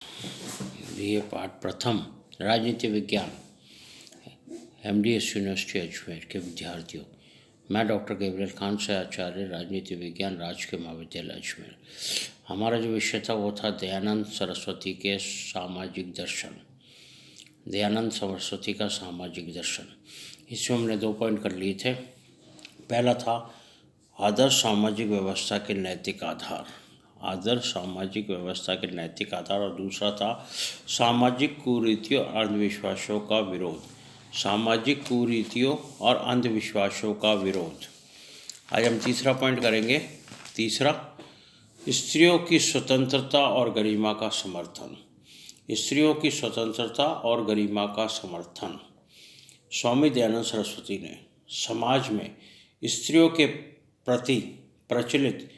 ये पाठ प्रथम राजनीति विज्ञान MDS यूनिवर्सिटी अजमेर के विद्यार्थियों। मैं डॉक्टर गैब्रियल खान से आचार्य राजनीति विज्ञान राजकीय महाविद्यालय अजमेर। हमारा जो विषय था वो था दयानंद सरस्वती के सामाजिक दर्शन। दयानंद सरस्वती का सामाजिक दर्शन, इसमें हमने 2 पॉइंट कर लिए थे। पहला था आदर्श सामाजिक व्यवस्था के नैतिक आधार, आदर्श सामाजिक व्यवस्था के नैतिक आधार, और दूसरा था सामाजिक कुरीतियों और अंधविश्वासों का विरोध, सामाजिक कुरीतियों और अंधविश्वासों का विरोध। आज हम तीसरा पॉइंट करेंगे। तीसरा, स्त्रियों की स्वतंत्रता और गरिमा का समर्थन। स्त्रियों की स्वतंत्रता और गरिमा का समर्थन। स्वामी दयानंद सरस्वती ने समाज में स्त्रियों के प्रति प्रचलित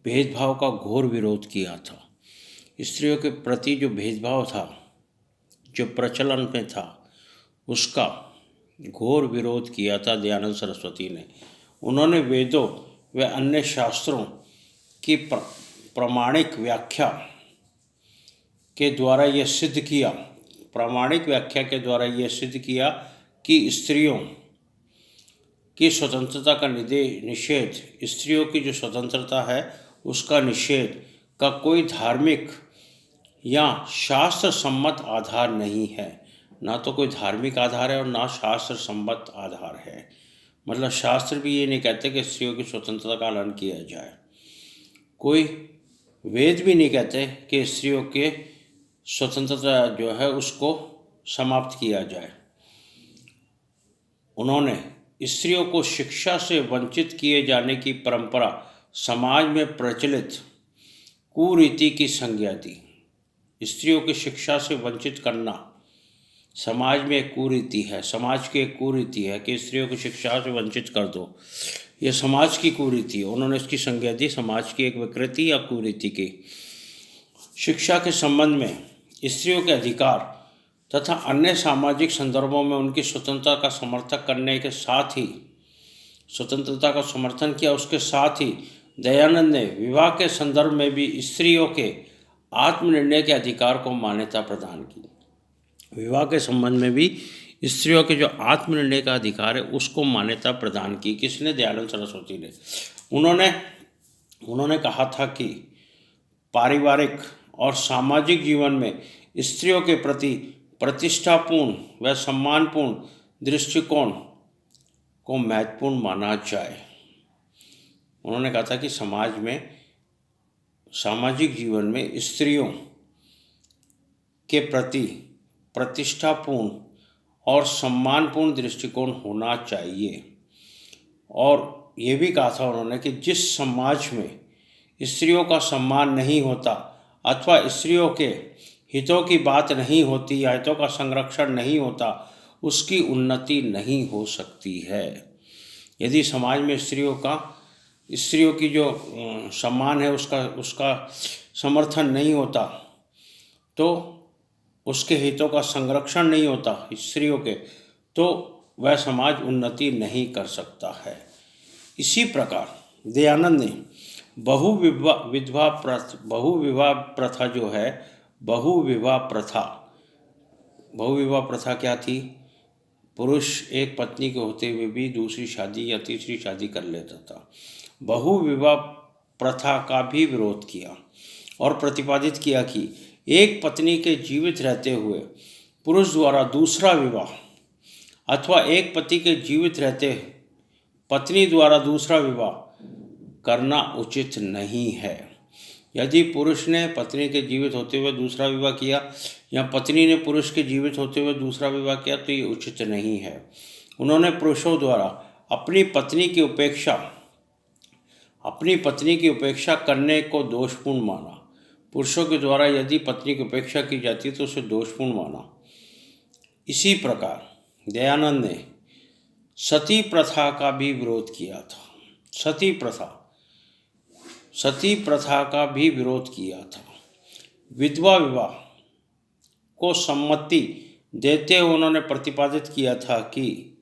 भेदभाव का घोर विरोध किया था। स्त्रियों के प्रति जो भेदभाव था, जो प्रचलन में था, उसका घोर विरोध किया था दयानंद सरस्वती ने। उन्होंने वेदों व अन्य शास्त्रों की प्रामाणिक व्याख्या के द्वारा यह सिद्ध किया, प्रामाणिक व्याख्या के द्वारा यह सिद्ध किया कि स्त्रियों की स्वतंत्रता का निषेध, स्त्रियों की जो स्वतंत्रता है उसका निषेध का कोई धार्मिक या शास्त्र सम्मत आधार नहीं है। ना तो कोई धार्मिक आधार है और ना शास्त्र सम्मत आधार है। मतलब शास्त्र भी ये नहीं कहते कि स्त्रियों की स्वतंत्रता का हनन किया जाए, कोई वेद भी नहीं कहते कि स्त्रियों के स्वतंत्रता जो है उसको समाप्त किया जाए। उन्होंने स्त्रियों को शिक्षा से वंचित किए जाने की परंपरा समाज में प्रचलित कुरीति की संज्ञा दी। स्त्रियों की शिक्षा से वंचित करना समाज में एक कुरीति है, समाज की एक कुरीति है कि स्त्रियों की शिक्षा से वंचित कर दो, ये समाज की कुरीति है। उन्होंने इसकी संज्ञा दी समाज की एक विकृति या कुरीति की। शिक्षा के संबंध में स्त्रियों के अधिकार तथा अन्य सामाजिक संदर्भों में उनकी स्वतंत्रता का समर्थन करने के साथ ही, स्वतंत्रता का समर्थन किया, उसके साथ ही दयानंद ने विवाह के संदर्भ में भी स्त्रियों के आत्मनिर्णय के अधिकार को मान्यता प्रदान की। विवाह के संबंध में भी स्त्रियों के जो आत्मनिर्णय का अधिकार है उसको मान्यता प्रदान की। किसने? दयानंद सरस्वती ने। उन्होंने कहा था कि पारिवारिक और सामाजिक जीवन में स्त्रियों के प्रति प्रतिष्ठापूर्ण व सम्मानपूर्ण दृष्टिकोण को महत्वपूर्ण माना जाए। उन्होंने कहा था कि समाज में, सामाजिक जीवन में स्त्रियों के प्रति प्रतिष्ठापूर्ण और सम्मानपूर्ण दृष्टिकोण होना चाहिए। और ये भी कहा था उन्होंने कि जिस समाज में स्त्रियों का सम्मान नहीं होता अथवा स्त्रियों के हितों की बात नहीं होती या हितों का संरक्षण नहीं होता, उसकी उन्नति नहीं हो सकती है। यदि समाज में स्त्रियों की जो सम्मान है उसका समर्थन नहीं होता, तो उसके हितों का संरक्षण नहीं होता स्त्रियों के, तो वह समाज उन्नति नहीं कर सकता है। इसी प्रकार दयानंद ने बहुविवाह प्रथा जो है, बहुविवाह प्रथा क्या थी? पुरुष एक पत्नी के होते हुए भी दूसरी शादी या तीसरी शादी कर लेता था। बहुविवाह प्रथा का भी विरोध किया और प्रतिपादित किया कि एक पत्नी के जीवित रहते हुए पुरुष द्वारा दूसरा विवाह अथवा एक पति के जीवित रहते पत्नी द्वारा दूसरा विवाह करना उचित नहीं है। यदि पुरुष ने पत्नी के जीवित होते हुए दूसरा विवाह किया या पत्नी ने पुरुष के जीवित होते हुए दूसरा विवाह किया तो ये उचित नहीं है। उन्होंने पुरुषों द्वारा अपनी पत्नी की उपेक्षा करने को दोषपूर्ण माना। पुरुषों के द्वारा यदि पत्नी की उपेक्षा की जाती तो उसे दोषपूर्ण माना। इसी प्रकार दयानंद ने सती प्रथा का भी विरोध किया था। सती प्रथा का भी विरोध किया था। विधवा विवाह को सम्मति देते हुए उन्होंने प्रतिपादित किया था कि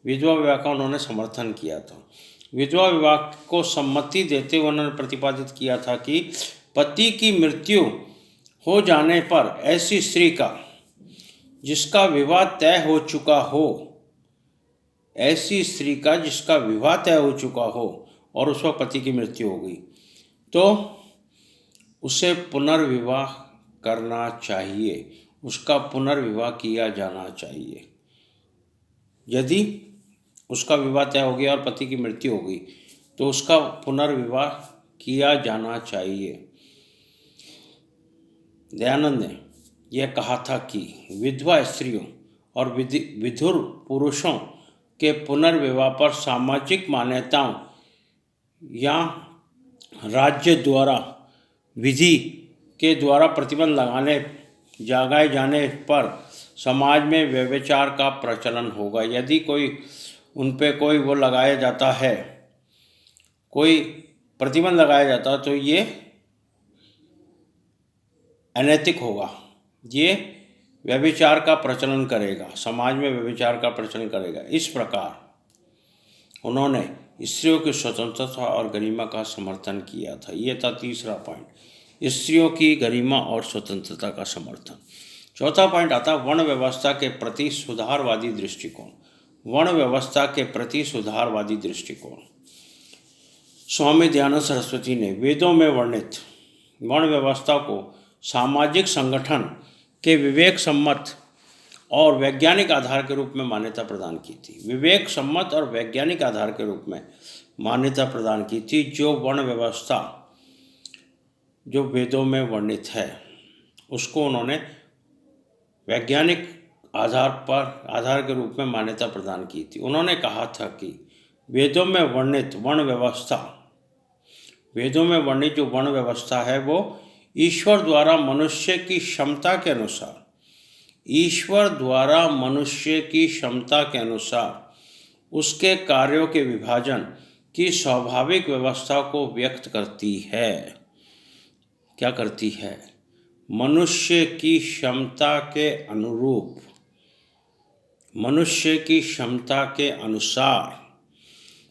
विधवा विवाह का उन्होंने समर्थन किया था। विधवा विवाह को सम्मति देते हुए उन्होंने प्रतिपादित किया था कि पति की मृत्यु हो जाने पर ऐसी स्त्री का जिसका विवाह तय हो चुका हो, ऐसी स्त्री का जिसका विवाह तय हो चुका हो और उसका पति की मृत्यु हो गई, तो उसे पुनर्विवाह करना चाहिए, उसका पुनर्विवाह किया जाना चाहिए। यदि उसका विवाह तय हो गया और पति की मृत्यु हो गई तो उसका पुनर्विवाह किया जाना चाहिए। दयानंद ने यह कहा था कि विधवा स्त्रियों और विधुर पुरुषों के पुनर्विवाह पर सामाजिक मान्यताओं या राज्य द्वारा विधि के द्वारा प्रतिबंध लगाए जाने पर समाज में व्यभिचार का प्रचलन होगा। यदि उन पे कोई वो लगाया जाता है, कोई प्रतिबंध लगाया जाता तो ये अनैतिक होगा, ये व्यभिचार का प्रचलन करेगा, समाज में व्यभिचार का प्रचलन करेगा। इस प्रकार उन्होंने स्त्रियों की स्वतंत्रता और गरिमा का समर्थन किया था। ये था तीसरा पॉइंट, स्त्रियों की गरिमा और स्वतंत्रता का समर्थन। चौथा पॉइंट आता वर्ण व्यवस्था के प्रति सुधारवादी दृष्टिकोण। वर्ण व्यवस्था के प्रति सुधारवादी दृष्टिकोण। स्वामी दयानंद सरस्वती ने वेदों में वर्णित वर्ण व्यवस्था को सामाजिक संगठन के विवेक सम्मत और वैज्ञानिक आधार के रूप में मान्यता प्रदान की थी। विवेक सम्मत और वैज्ञानिक आधार के रूप में मान्यता प्रदान की थी। जो वर्ण व्यवस्था जो वेदों में वर्णित है उसको उन्होंने वैज्ञानिक आधार के रूप में मान्यता प्रदान की थी। उन्होंने कहा था कि वेदों में वर्णित जो वर्ण व्यवस्था है वो ईश्वर द्वारा मनुष्य की क्षमता के अनुसार उसके कार्यों के विभाजन की स्वाभाविक व्यवस्था को व्यक्त करती है। क्या करती है? मनुष्य की क्षमता के अनुसार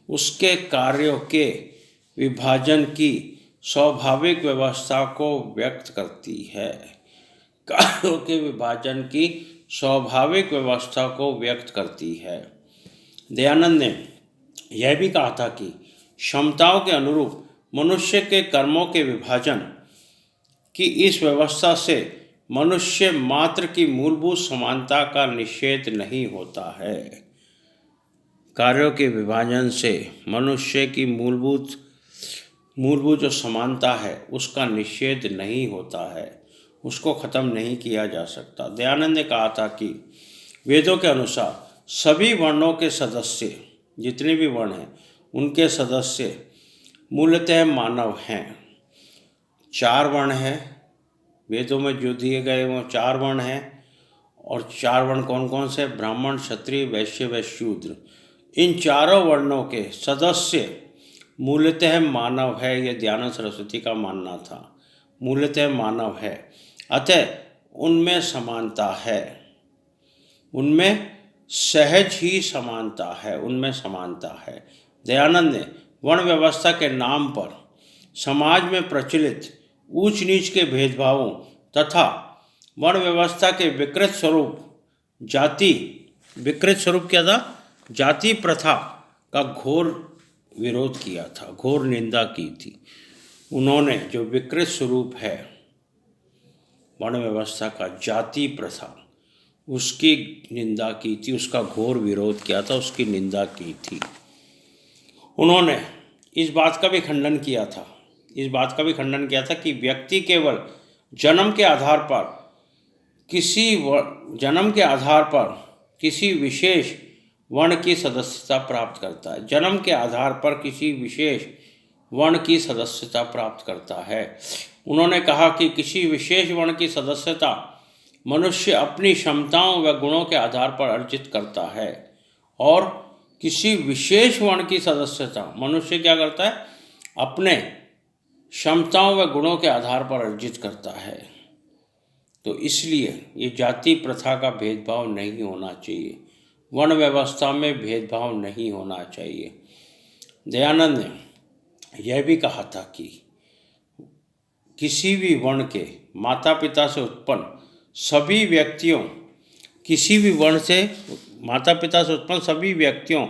उसके कार्यों के विभाजन की स्वाभाविक व्यवस्था को व्यक्त करती है। कार्यों के विभाजन की स्वाभाविक व्यवस्था को व्यक्त करती है। दयानंद ने यह भी कहा था कि क्षमताओं के अनुरूप मनुष्य के कर्मों के विभाजन की इस व्यवस्था से मनुष्य मात्र की मूलभूत समानता का निषेध नहीं होता है। कार्यों के विभाजन से मनुष्य की मूलभूत जो समानता है उसका निषेध नहीं होता है, उसको ख़त्म नहीं किया जा सकता। दयानंद ने कहा था कि वेदों के अनुसार सभी वर्णों के सदस्य, जितने भी वर्ण हैं उनके सदस्य मूलतः मानव हैं। 4 वर्ण हैं वेदों में जो दिए गए वो 4 वर्ण हैं। और 4 वर्ण कौन कौन से? ब्राह्मण, क्षत्रिय, वैश्य व शूद्र। इन चारों वर्णों के सदस्य मूलतः मानव है, यह दयानंद सरस्वती का मानना था। मूलतः मानव है, अतः उनमें समानता है, उनमें सहज ही समानता है, दयानंद ने वर्ण व्यवस्था के नाम पर समाज में प्रचलित ऊंच नीच के भेदभावों तथा वर्ण व्यवस्था के विकृत स्वरूप क्या था? जाति प्रथा का घोर विरोध किया था, घोर निंदा की थी। उन्होंने जो विकृत स्वरूप है वर्ण व्यवस्था का, जाति प्रथा, उसकी निंदा की थी, उसका घोर विरोध किया था, उसकी निंदा की थी। उन्होंने इस बात का भी खंडन किया था कि व्यक्ति केवल जन्म के आधार पर किसी विशेष वर्ण की सदस्यता प्राप्त करता है। जन्म के आधार पर किसी विशेष वर्ण की सदस्यता प्राप्त करता है। उन्होंने कहा कि किसी विशेष वर्ण की सदस्यता मनुष्य अपनी क्षमताओं व गुणों के आधार पर अर्जित करता है और किसी विशेष वर्ण की सदस्यता मनुष्य क्या करता है? अपने क्षमताओं व गुणों के आधार पर अर्जित करता है। तो इसलिए ये जाति प्रथा का भेदभाव नहीं होना चाहिए, वर्ण व्यवस्था में भेदभाव नहीं होना चाहिए। दयानंद ने यह भी कहा था कि किसी भी वर्ण के माता पिता से उत्पन्न सभी व्यक्तियों किसी भी वर्ण से माता पिता से उत्पन्न सभी व्यक्तियों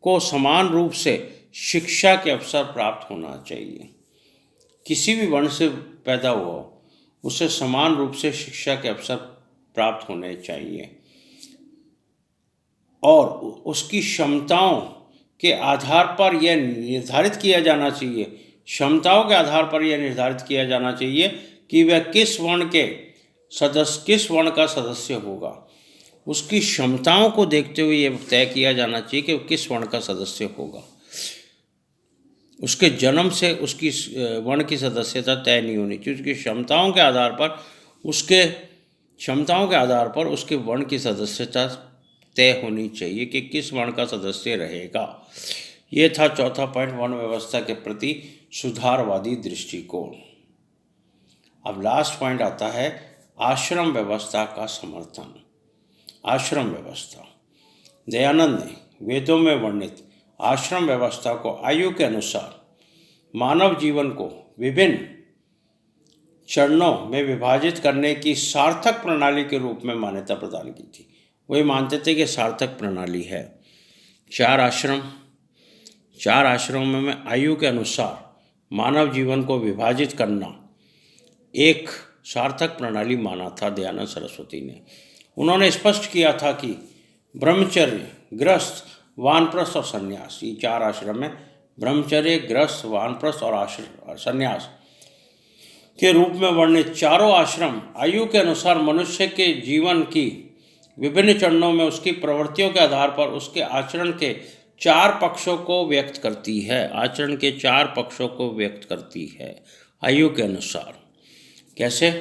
को समान रूप से शिक्षा के अवसर प्राप्त होना चाहिए। किसी भी वर्ण से पैदा हुआ हो उसे समान रूप से शिक्षा के अवसर प्राप्त होने चाहिए और उसकी क्षमताओं के आधार पर यह निर्धारित किया जाना चाहिए क्षमताओं के आधार पर यह निर्धारित किया जाना चाहिए कि वह किस वर्ण का सदस्य होगा। उसकी क्षमताओं को देखते हुए यह तय किया जाना चाहिए कि वह किस वर्ण का सदस्य होगा। उसके जन्म से उसकी वर्ण की सदस्यता तय नहीं होनी चाहिए। उसकी क्षमताओं के आधार पर उसके वर्ण की सदस्यता तय होनी चाहिए कि किस वर्ण का सदस्य रहेगा। ये था चौथा पॉइंट, वर्ण व्यवस्था के प्रति सुधारवादी दृष्टिकोण। अब लास्ट पॉइंट आता है आश्रम व्यवस्था का समर्थन। आश्रम व्यवस्था, दयानंद ने वेदों में वर्णित आश्रम व्यवस्था को आयु के अनुसार मानव जीवन को विभिन्न चरणों में विभाजित करने की सार्थक प्रणाली के रूप में मान्यता प्रदान की थी। वही मानते थे कि सार्थक प्रणाली है। चार आश्रमों में आयु के अनुसार मानव जीवन को विभाजित करना एक सार्थक प्रणाली माना था दयानंद सरस्वती ने। उन्होंने स्पष्ट किया था कि ब्रह्मचर्य, गृहस्थ, वानप्रस्थ और संन्यास, ये चार आश्रम में ब्रह्मचर्य, गृहस्थ, वानप्रस्थ और संन्यास के रूप में वर्णित चारों आश्रम आयु के अनुसार मनुष्य के जीवन की विभिन्न चरणों में उसकी प्रवृत्तियों के आधार पर उसके आचरण के चार पक्षों को व्यक्त करती है। आचरण के चार पक्षों को व्यक्त करती है आयु के अनुसार। कैसे?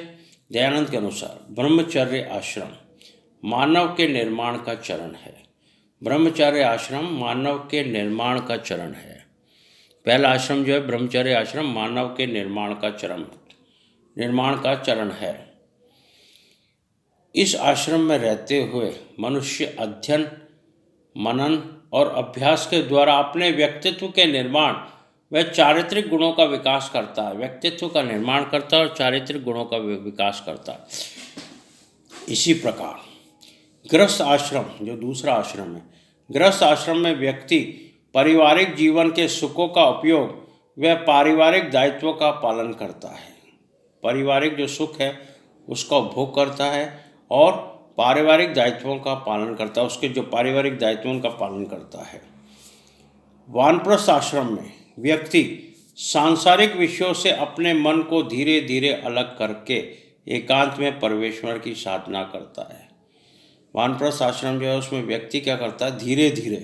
दयानंद के अनुसार ब्रह्मचर्य आश्रम मानव के निर्माण का चरण है। ब्रह्मचर्य आश्रम मानव के निर्माण का चरण है। पहला आश्रम जो है ब्रह्मचर्य आश्रम मानव के निर्माण का चरण है। इस आश्रम में रहते हुए मनुष्य अध्ययन, मनन और अभ्यास के द्वारा अपने व्यक्तित्व के निर्माण व चारित्रिक गुणों का विकास करता है। व्यक्तित्व का निर्माण करता है और चारित्रिक गुणों का विकास करता है। इसी प्रकार गृहस्थ आश्रम, जो दूसरा आश्रम है, गृहस्थ आश्रम में व्यक्ति पारिवारिक जीवन के सुखों का उपयोग व पारिवारिक दायित्वों का पालन करता है। पारिवारिक जो सुख है उसका उपभोग करता है और पारिवारिक दायित्वों का पालन करता है, उसके जो पारिवारिक दायित्वों का पालन करता है। वानप्रस्थ आश्रम में व्यक्ति सांसारिक विषयों से अपने मन को धीरे धीरे अलग करके एकांत में परमेश्वर की साधना करता है। वानप्रस्थ आश्रम जो है उसमें व्यक्ति क्या करता है, धीरे धीरे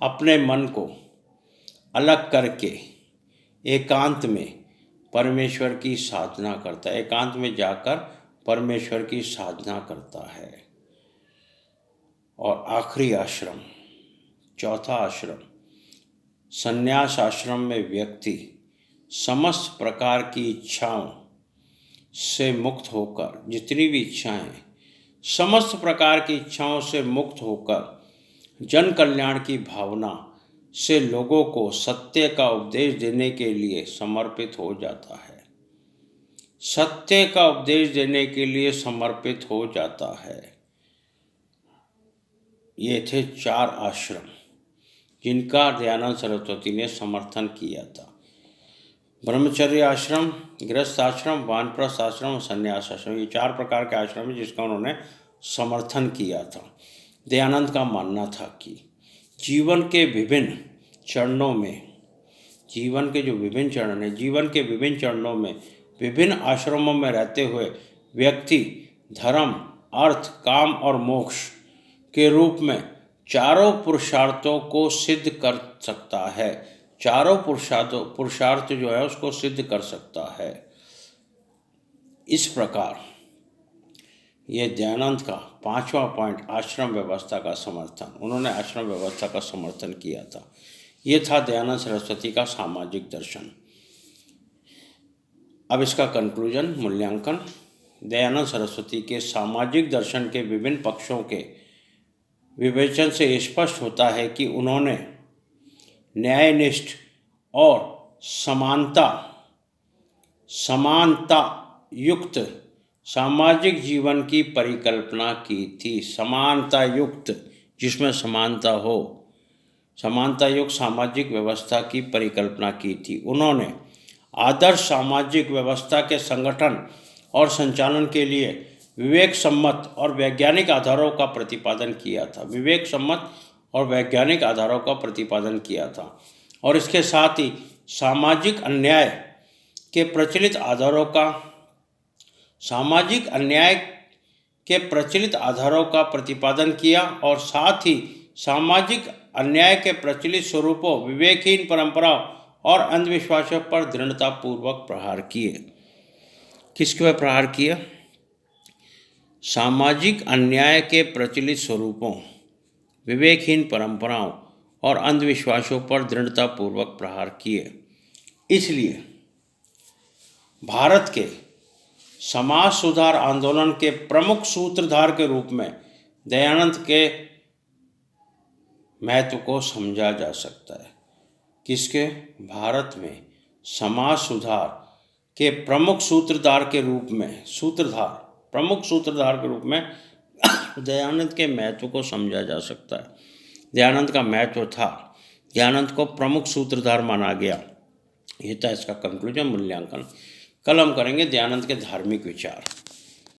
अपने मन को अलग करके एकांत में परमेश्वर की साधना करता है। एकांत में जाकर परमेश्वर की साधना करता है। और आखिरी आश्रम, चौथा आश्रम, संन्यास आश्रम में व्यक्ति समस्त प्रकार की इच्छाओं से मुक्त होकर, जितनी भी इच्छाएं, समस्त प्रकार की इच्छाओं से मुक्त होकर जन कल्याण की भावना से लोगों को सत्य का उपदेश देने के लिए समर्पित हो जाता है। सत्य का उपदेश देने के लिए समर्पित हो जाता है। ये थे चार आश्रम जिनका दयानंद सरस्वती ने समर्थन किया था। ब्रह्मचर्य आश्रम, गृहस्थ आश्रम, वानप्रस्थ आश्रम और संन्यास आश्रम, ये चार प्रकार के आश्रम हैं जिसका उन्होंने समर्थन किया था। दयानंद का मानना था कि जीवन के विभिन्न चरणों में, जीवन के विभिन्न चरणों में विभिन्न आश्रमों में रहते हुए व्यक्ति धर्म, अर्थ, काम और मोक्ष के रूप में चारों पुरुषार्थों को सिद्ध कर सकता है। चारों पुरुषार्थ जो है उसको सिद्ध कर सकता है। इस प्रकार ये दयानंद का पांचवा पॉइंट, आश्रम व्यवस्था का समर्थन, उन्होंने आश्रम व्यवस्था का समर्थन किया था। ये था दयानंद सरस्वती का सामाजिक दर्शन। अब इसका कंक्लूजन, मूल्यांकन। दयानंद सरस्वती के सामाजिक दर्शन के विभिन्न पक्षों के विवेचन से स्पष्ट होता है कि उन्होंने न्यायनिष्ठ और समानता समानता युक्त सामाजिक जीवन की परिकल्पना की थी। समानता युक्त, जिसमें समानता हो, समानता युक्त सामाजिक व्यवस्था की परिकल्पना की थी। उन्होंने आदर्श सामाजिक व्यवस्था के संगठन और संचालन के लिए विवेक सम्मत और वैज्ञानिक आधारों का प्रतिपादन किया था। विवेक सम्मत और वैज्ञानिक आधारों का प्रतिपादन किया था और इसके साथ ही सामाजिक अन्याय के प्रचलित आधारों का प्रतिपादन किया और साथ ही सामाजिक अन्याय के प्रचलित स्वरूपों, विवेकहीन परंपराओं और अंधविश्वासों पर दृढ़तापूर्वक प्रहार किए। किसके पर प्रहार किया? सामाजिक अन्याय के प्रचलित स्वरूपों, विवेकहीन परंपराओं और अंधविश्वासों पर दृढ़तापूर्वक प्रहार किए। इसलिए भारत के समाज सुधार आंदोलन के प्रमुख सूत्रधार के रूप में दयानंद के महत्व को समझा जा सकता है। किसके? भारत में समाज सुधार के प्रमुख सूत्रधार के रूप में दयानंद के महत्व को समझा जा सकता है। दयानंद का महत्व था, दयानंद को प्रमुख सूत्रधार माना गया। ये था इसका कंक्लूजन, मूल्यांकन। कल हम करेंगे दयानंद के धार्मिक विचार।